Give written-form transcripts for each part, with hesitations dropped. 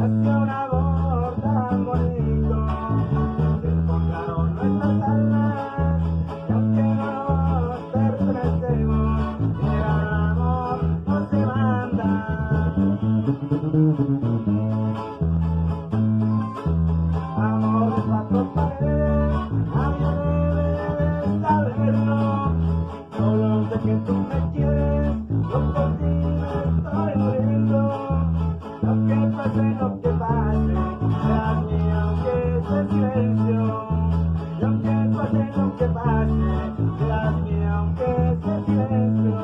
Hacia una gorda bonito se encontraron nuestras almas, y aunque no nos pertenecemos, el amor no se manda. Amor de cuatro paredes, nadie debe saberlo, solo sé que tú me quieres, yo por ti me estoy muriendo. Lo que pase, serás mía aunque sea silencio. Lo que pase, serás mía aunque sea silencio.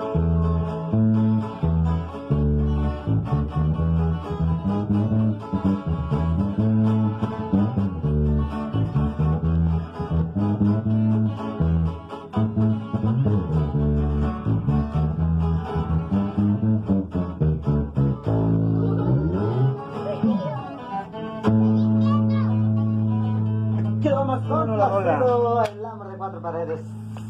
Quedó más corto, el hambre de cuatro paredes.